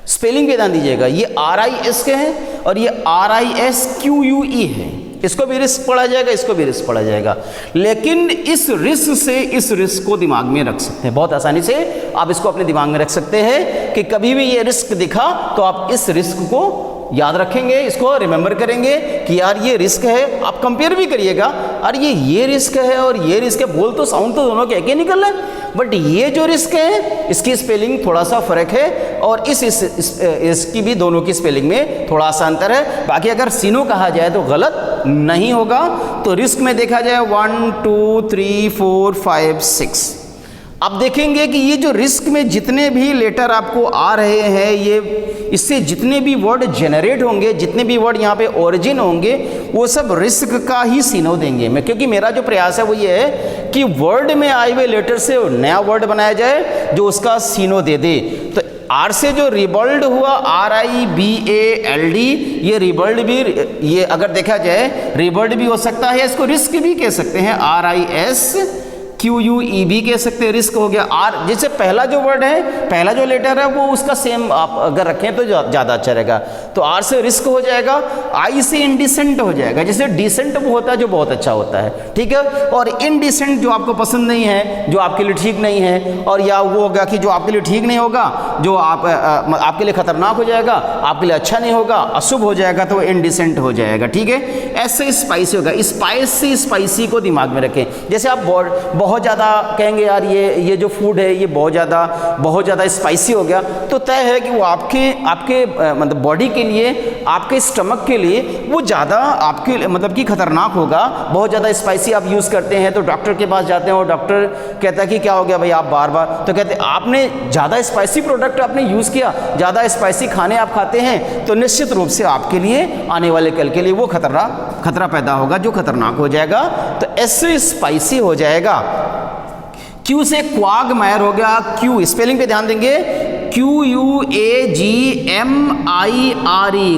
स्पेलिंग पे ध्यान दीजिएगा। ये RISK है और ये RISQUE है। इसको भी रिस्क पढ़ा जाएगा, इसको भी रिस्क पढ़ा जाएगा, लेकिन इस रिस्क से इस रिस्क को दिमाग में रख सकते हैं बहुत आसानी से। आप इसको अपने दिमाग में रख सकते हैं कि कभी भी ये रिस्क दिखा तो आप इस रिस्क को याद रखेंगे, इसको रिमेंबर करेंगे कि यार ये रिस्क है। आप कंपेयर भी करिएगा, अरे ये रिस्क है और ये रिस्क है, बोल तो साउंड तो दोनों के एक ही निकल रहा है, बट ये जो रिस्क है इसकी स्पेलिंग थोड़ा सा फर्क है, और इसकी भी दोनों की स्पेलिंग में थोड़ा सा अंतर है। बाकी अगर सीनो कहा जाए तो गलत नहीं होगा। तो रिस्क में देखा जाए 1 2 3 4 5 6। अब देखेंगे कि ये जो रिस्क में जितने भी लेटर आपको आ रहे हैं, ये इससे जितने भी वर्ड जनरेट होंगे, जितने भी वर्ड यहाँ पे ओरिजिन होंगे, वो सब रिस्क का ही सीनो देंगे। मैं क्योंकि मेरा जो प्रयास है वो ये है कि वर्ड में आए हुए लेटर से नया वर्ड बनाया जाए जो उसका सीनो दे दे। तो आर से जो रिबल्ड हुआ, RIBALD, ये रिबल्ड भी, ये अगर देखा जाए रिबल्ड भी हो सकता है, इसको रिस्क भी कह सकते हैं, RISQUE भी कह सकते हैं, रिस्क हो गया। आर जैसे पहला जो वर्ड है, पहला जो लेटर है वो उसका सेम आप अगर रखें तो ज़्यादा अच्छा रहेगा। तो आर से रिस्क हो जाएगा, आई से इंडिसेंट हो जाएगा। जैसे डिसेंट वो होता है जो बहुत अच्छा होता है, ठीक है, और इनडिसेंट जो आपको पसंद नहीं है, जो आपके लिए ठीक नहीं है, और या वो होगा कि जो आपके लिए ठीक नहीं होगा, जो आपके लिए खतरनाक हो जाएगा, आपके लिए अच्छा नहीं होगा, अशुभ हो जाएगा, तो इनडिसेंट हो जाएगा। ठीक है, ऐसे स्पाइसी होगा। स्पाइस से स्पाइसी को दिमाग में रखें। जैसे आप बहुत ज़्यादा कहेंगे यार ये जो फूड है ये बहुत ज़्यादा स्पाइसी हो गया, तो तय है कि वो आपके मतलब बॉडी के लिए, आपके स्टमक के लिए वो ज़्यादा आपके मतलब कि खतरनाक होगा। बहुत ज़्यादा स्पाइसी आप यूज़ करते हैं तो डॉक्टर के पास जाते हैं और डॉक्टर कहता है कि क्या हो गया भाई, आप बार बार, तो कहते हैं आपने ज़्यादा स्पाइसी प्रोडक्ट आपने यूज़ किया, ज़्यादा स्पाइसी खाने आप खाते हैं, तो निश्चित रूप से आपके लिए आने वाले कल के लिए वो खतरा पैदा होगा जो खतरनाक हो जाएगा। तो ऐसे स्पाइसी हो जाएगा। क्यू से क्वागमायर हो गया। क्यू स्पेलिंग पे ध्यान देंगे, QUAGMIRE,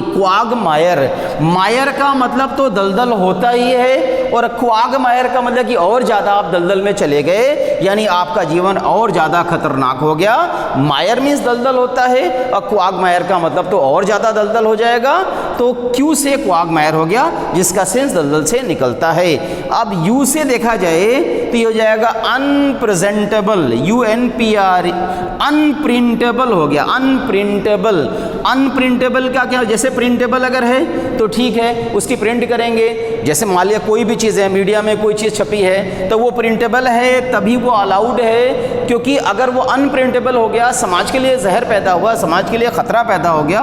क्वागमायर। मायर का मतलब तो दलदल होता ही है, और क्वागमायर का मतलब कि और ज़्यादा आप दलदल में चले गए, यानी आपका जीवन और ज़्यादा खतरनाक हो गया। मायर मीन्स दलदल होता है, और क्वागमायर का मतलब तो और ज़्यादा दलदल हो जाएगा। तो क्यू से क्वागमायर हो गया, जिसका सेंस दलदल से निकलता है। अब यू से देखा जाए तो ये हो जाएगा अनप्रेजेंटेबल, UNPR, अनप्रिंटेबल हो गया। अनप्रिंटेबल का क्या, जैसे प्रिंटेबल अगर है तो ठीक है, उसकी प्रिंट करेंगे। जैसे मान लिया कोई भी चीज़ है, मीडिया में कोई चीज़ छपी है तो वो प्रिंटेबल है, तभी वो अलाउड है। क्योंकि अगर वो अनप्रिंटेबल हो गया, समाज के लिए जहर पैदा हुआ, समाज के लिए खतरा पैदा हो गया,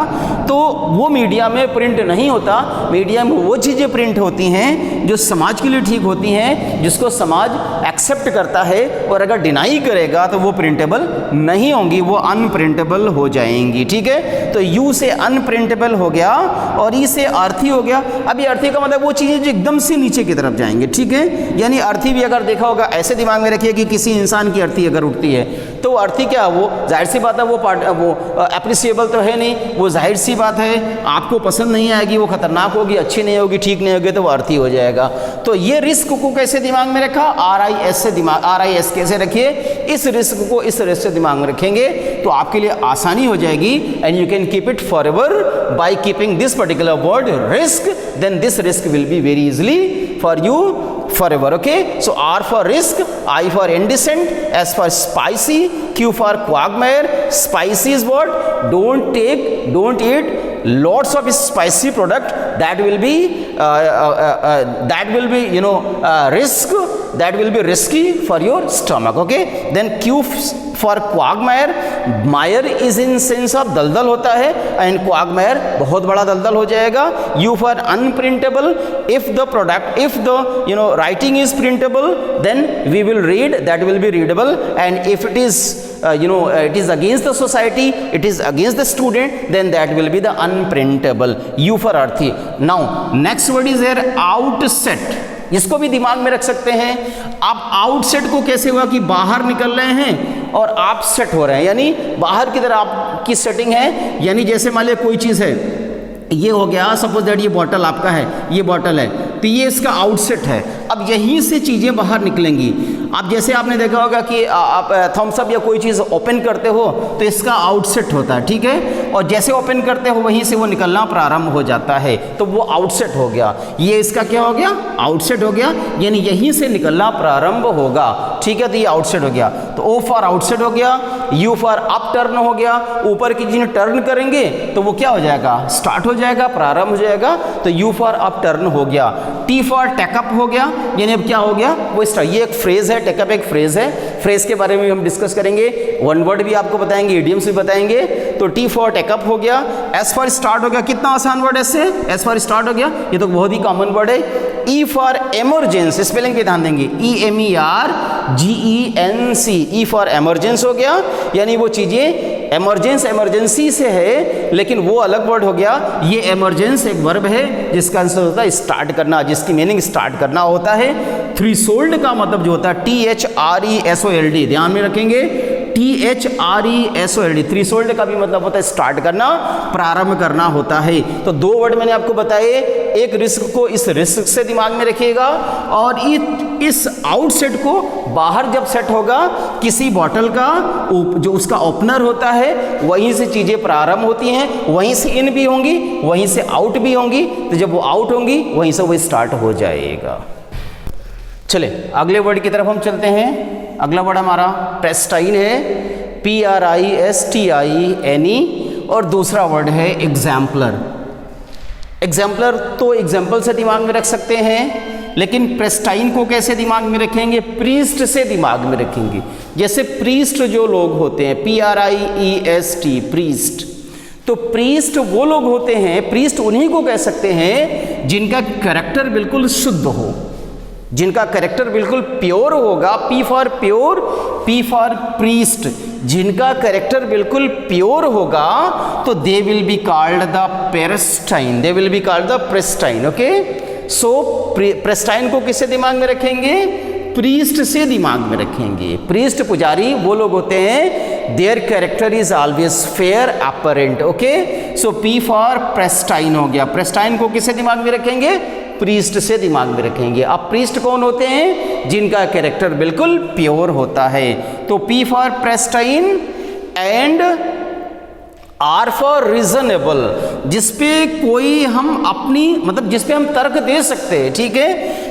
तो वो मीडिया में प्रिंट नहीं होता। मीडिया में वो चीज़ें प्रिंट होती हैं जो समाज के लिए ठीक होती हैं, जिसको समाज एक्सेप्ट करता है, और अगर डिनाई करेगा तो वो प्रिंटेबल नहीं होंगी, वो अनप्रिंटेबल हो जाएंगी। ठीक है, तो यू से अनप्रिंटेबल हो गया और ई से अर्थी हो गया। अब ये अर्थी का मतलब वो चीज़ें जो एकदम से नीचे की तरफ जाएंगे। ठीक है, यानी अर्थी भी अगर देखा होगा, ऐसे दिमाग में रखिए कि किसी इंसान की अर्थी अगर उठती है तो अर्थी क्या है, वो जाहिर सी बात है वो अप्रिसिएबल तो है नहीं, वो जाहिर सी बात है आपको पसंद नहीं आएगी, वो खतरनाक होगी, अच्छी नहीं होगी, ठीक नहीं होगी, तो वो अर्थी हो जाएगा। तो ये रिस्क को कैसे दिमाग में रखा, RIS से दिमाग, RIS कैसे रखिए, इस रिस्क को इस रिस्क से दिमाग में रखेंगे तो आपके लिए आसानी हो जाएगी। And you can keep it forever by keeping this particular word risk, then this risk will be very easily for you forever. Okay, so R for risk, I for indecent, S for spicy, Q for quagmire. Spicy is what? Don't eat lots of spicy product, that will be risk, that will be risky for your stomach. Okay, then Q for quagmire, mire is in sense of दलदल होता है, and quagmire बहुत बड़ा दलदल हो जाएगा। U for unprintable, if the writing is printable, then we will read, that will be readable, and if it is it is against the society, it is against the student, then that will be the unprintable. U for earthy. Now next word is here outset, इसको भी दिमाग में रख सकते हैं आप। Outset को कैसे हुआ कि बाहर निकल रहे हैं और आप सेट हो रहे हैं, यानी बाहर की तरफ आपकी सेटिंग है, यानी जैसे मान लिया कोई चीज़ है, ये हो गया, सपोज दैट ये बॉटल आपका है, ये बॉटल है, तो ये इसका आउटसेट है। अब यहीं से चीज़ें बाहर निकलेंगी। अब जैसे आपने देखा होगा कि आप थम्सअप या कोई चीज़ ओपन करते हो तो इसका आउटसेट होता है, ठीक है, और जैसे ओपन करते हो वहीं से वो निकलना प्रारंभ हो जाता है, तो वो आउटसेट हो गया। ये इसका क्या हो गया, आउटसेट हो गया, यानी यहीं से निकलना प्रारंभ होगा, ठीक है, तो ये आउटसेट हो गया। तो O फॉर आउटसेट हो गया, U फॉर अप टर्न हो गया, ऊपर की चीज़ें टर्न करेंगे तो वो क्या हो जाएगा, स्टार्ट हो जाएगा, प्रारंभ हो जाएगा, तो U फॉर अप टर्न हो गया। T फॉर टेकअप हो गया, यानी अब क्या हो गया, वो स्टार्ट। ये एक फ्रेज है, टेकअप एक फ्रेज है, फ्रेज के बारे में हम डिस्कस करेंगे, वन वर्ड भी आपको बताएंगे, इडियम्स भी बताएंगे। तो T फॉर टेकअप हो गया, S फॉर स्टार्ट हो गया, कितना आसान वर्ड है इससे, S फॉर स्टार्ट हो गया, ये तो बहुत ही कॉमन वर्ड है। E फॉर इमरजेंस, स्पेलिंग पे ध्यान देंगे, EMERGENC, E फॉर इमरजेंस हो गया, यानी वो चीजें इमरजेंसी से है, लेकिन वो अलग वर्ड हो गया। ये इमरजेंस एक वर्ब है जिसका आंसर होता है स्टार्ट करना, जिसकी मीनिंग स्टार्ट करना होता है। थ्रीशोल्ड का मतलब जो होता है THRESOLD, ध्यान में रखेंगे, THRESOLD, थ्रीशोल्ड का भी मतलब होता है स्टार्ट करना, प्रारंभ करना होता है। तो दो वर्ड मैंने आपको बताए, एक रिस्क को इस रिस्क से दिमाग में रखिएगा, और इस आउटसेट को बाहर जब सेट होगा किसी बॉटल का, जो उसका ओपनर होता है, वहीं से चीज़ें प्रारंभ होती हैं, वहीं से इन भी होंगी, वहीं से आउट भी होंगी, तो जब वो आउट होंगी वहीं से वो स्टार्ट हो जाएगा। चले अगले वर्ड की तरफ हम चलते हैं। अगला वर्ड हमारा प्रेस्टाइन है, PRISTINE, और दूसरा वर्ड है एग्जाम्पलर। एग्जाम्पलर तो एग्जाम्पल से दिमाग में रख सकते हैं, लेकिन प्रेस्टाइन को कैसे दिमाग में रखेंगे, प्रीस्ट से दिमाग में रखेंगे। जैसे प्रीस्ट जो लोग होते हैं, PRIEST, प्रीस्ट, तो प्रीस्ट वो लोग होते हैं, प्रीस्ट उन्हीं को कह सकते हैं जिनका कैरेक्टर बिल्कुल शुद्ध हो, जिनका कैरेक्टर बिल्कुल प्योर होगा। P for pure, P for priest, जिनका कैरेक्टर बिल्कुल प्योर होगा तो they will be called the pristine, they will be called the pristine. Okay, so pristine को किससे दिमाग में रखेंगे, प्रीस्ट से दिमाग में रखेंगे। प्रीस्ट पुजारी वो लोग होते हैं, their character is always fair apparent. Okay, so P for pristine हो गया। प्रेस्टाइन को किससे दिमाग में रखेंगे, प्रीस्ट से दिमाग में रखेंगे। अब प्रीस्ट कौन होते हैं, जिनका कैरेक्टर बिल्कुल प्योर होता है। तो P for pristine and R for reasonable, जिसपे कोई हम अपनी मतलब जिसपे हम तर्क दे सकते हैं, ठीक है,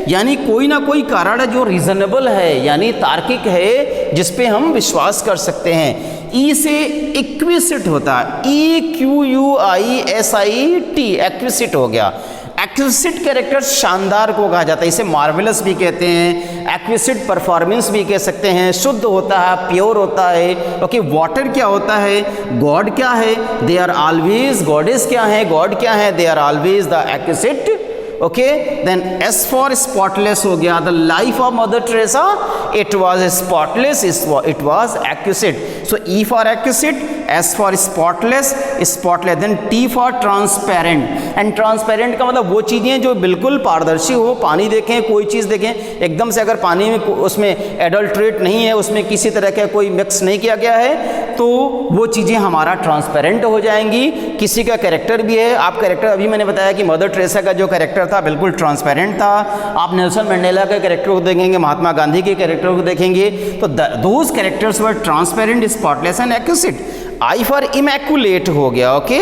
यानी कोई ना कोई कारण है जो रीजनेबल है, यानी तार्किक है, जिसपे हम विश्वास कर सकते हैं। E से एक्विसिट होता है, EQUISIT, एक्विसिट हो गया। एक्विसिट कैरेक्टर शानदार को कहा जाता है, इसे मार्वेलस भी कहते हैं, एक्विसिट परफॉर्मेंस भी कह सकते हैं, शुद्ध होता है, प्योर होता है। ओके, वाटर क्या होता है, गॉड क्या है, दे आर ऑलवेज, गॉडेस क्या है, गॉड क्या है, they are always the exquisite. Okay, then S for spotless हो गया, the life of mother Teresa, it was spotless, it was exquisite. So E for exquisite, S for spotless, spotless, then T for transparent, and transparent का मतलब वो चीज़ें जो बिल्कुल पारदर्शी हो, पानी देखें, कोई चीज़ देखें एकदम से, अगर पानी में उसमें एडल्ट्रेट नहीं है, उसमें किसी तरह का कोई मिक्स नहीं किया गया है, तो वो चीज़ें हमारा ट्रांसपेरेंट हो जाएंगी। किसी का कैरेक्टर भी है, आप कैरेक्टर, अभी मैंने बताया कि मदर टेरेसा का जो कैरेक्टर था बिल्कुल ट्रांसपेरेंट था। आप नेल्सन मंडेला के कैरेक्टर को देखेंगे, महात्मा गांधी के कैरेक्टर को देखेंगे, तो those characters were transparent, spotless and accurate. I for immaculate हो गया, ओके।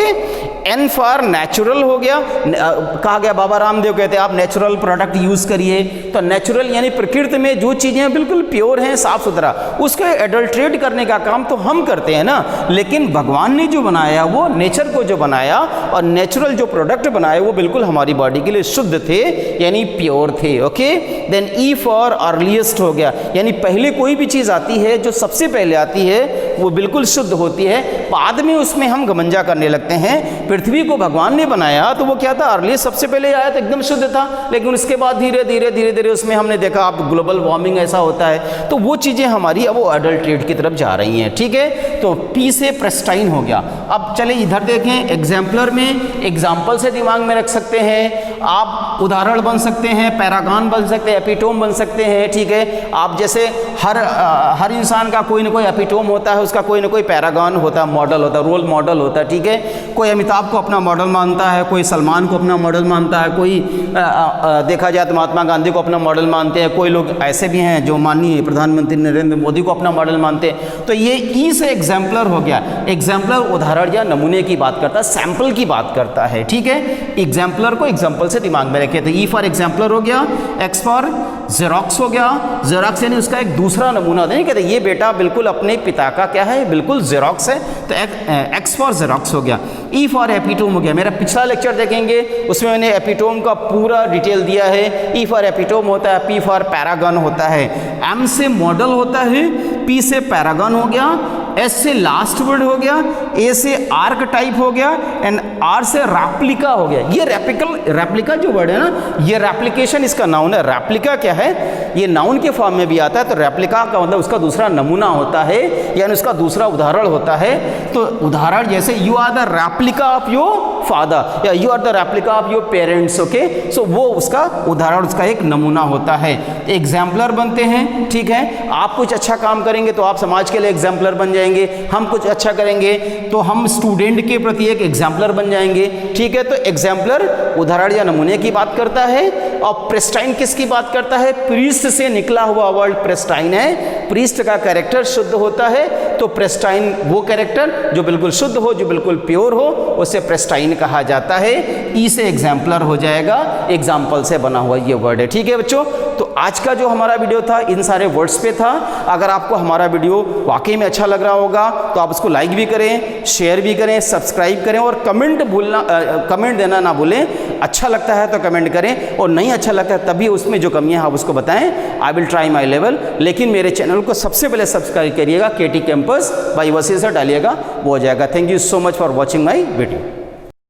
एन फॉर नेचुरल हो गया, कहा गया, बाबा रामदेव कहते हैं आप नेचुरल प्रोडक्ट यूज़ करिए, तो नेचुरल यानी प्रकृति में जो चीज़ें बिल्कुल प्योर हैं, साफ सुथरा, उसको एडल्ट्रेट करने का काम तो हम करते हैं ना, लेकिन भगवान ने जो बनाया, वो नेचर को जो बनाया और नेचुरल जो प्रोडक्ट बनाए वो बिल्कुल हमारी बॉडी के लिए शुद्ध थे, यानी प्योर थे, okay. Then E for earliest हो गया, यानी पहले कोई भी चीज़ आती है जो सबसे पहले आती है वो बिल्कुल शुद्ध होती है, बाद में उसमें हम गमंजा करने लगते हैं। पृथ्वी को भगवान ने बनाया तो वो क्या था, अर्लीस्ट सबसे पहले आया तो एकदम शुद्ध था, लेकिन उसके बाद धीरे धीरे उसमें हमने देखा आप ग्लोबल वार्मिंग ऐसा होता है, तो वो चीज़ें हमारी अब वो अडल्ट्रेट की तरफ जा रही हैं, ठीक है। तो पी से प्रेस्टाइन हो गया। अब चले इधर देखें, एग्जाम्पलर में एग्जाम्पल से दिमाग में रख सकते हैं आप, उदाहरण बन सकते हैं, पैरागॉन बन सकते हैं, एपिटोम बन सकते हैं, ठीक है। आप जैसे हर इंसान का कोई ना कोई एपिटोम होता है, उसका कोई ना कोई पैरागॉन होता है, मॉडल होता है, रोल मॉडल होता है, ठीक है। कोई अमिताभ को अपना मॉडल मानता है, कोई सलमान को अपना मॉडल मानता है, कोई देखा जाए तो महात्मा गांधी को अपना मॉडल मानते हैं, कोई लोग ऐसे भी हैं जो माननीय प्रधानमंत्री नरेंद्र मोदी को अपना मॉडल मानते हैं। तो ये ई से एग्जाम्पलर हो गया। एग्जाम्पलर उदाहरण या नमूने की बात करता है, सैंपल की बात करता है, ठीक है। एग्जाम्पलर को एग्जाम्पल से दिमाग में रखे, तो ई फॉर एग्जाम्पलर हो गया, एक्स फॉर जेरोक्स हो गया, जेरोक्स यानी उसका एक दूसरा नमूना, नहीं कहते ये बेटा बिल्कुल अपने पिता का क्या है, बिल्कुल जेरोक्स है, तो एक्स फॉर जेरोक्स हो गया। ई फॉर एपिटोम हो गया, मेरा पिछला लेक्चर देखेंगे उसमें मैंने एपिटोम का पूरा डिटेल दिया है। ई फॉर एपिटोम होता है, पी फॉर पैरागन होता है, एम से मॉडल होता है, पी से पैरागन हो गया, एस से लास्ट वर्ड हो गया, ए से आर्क टाइप हो गया, एंड आर से रेप्लिका हो गया। ये रेप्लिका जो वर्ड है ना, ये रेप्लिकेशन इसका नाउन है। रेप्लिका क्या है, ये नाउन के फॉर्म में भी आता है, तो रेप्लिका का मतलब उसका दूसरा नमूना होता है, यानी उसका दूसरा उदाहरण होता है। तो उदाहरण जैसे you are the replica of your father, या you are the replica of your parents, okay. So वो उसका उदाहरण, उसका एक नमूना होता है। एग्जाम्पलर बनते हैं, ठीक है। आप कुछ अच्छा काम करेंगे तो आप समाज के लिए एग्जाम्पलर बन जाएंगे, हम कुछ अच्छा करेंगे तो हम स्टूडेंट के प्रति एक एग्जाम्पलर बन जाएंगे, ठीक है। तो एग्जाम्पलर उदाहरण या नमूने की बात करता है, और प्रेस्टाइन किसकी बात करता है, प्रीस्ट से निकला हुआ वर्ड प्रेस्टाइन है। प्रीस्ट का कैरेक्टर शुद्ध होता है, तो प्रेस्टाइन वो कैरेक्टर जो बिल्कुल शुद्ध हो, जो बिल्कुल प्योर हो, उसे प्रेस्टाइन कहा जाता है। ई से एग्जाम्पलर हो जाएगा, एग्जाम्पल से बना हुआ ये वर्ड है, ठीक है बच्चों। तो आज का जो हमारा वीडियो था इन सारे वर्ड्स पे था। अगर आपको हमारा वीडियो वाकई में अच्छा लग रहा होगा तो आप उसको लाइक भी करें, शेयर भी करें, सब्सक्राइब करें, और कमेंट देना ना भूलें। अच्छा लगता है तो कमेंट करें, और नहीं अच्छा लगता है तभी उसमें जो कमियां हैं आप उसको बताएं। आई विल ट्राई माई लेवल, लेकिन मेरे चैनल को सबसे पहले सब्सक्राइब करिएगा, केटी कैंपस बाई वसील से डालिएगा, वो हो जाएगा। Thank you so much for watching my video.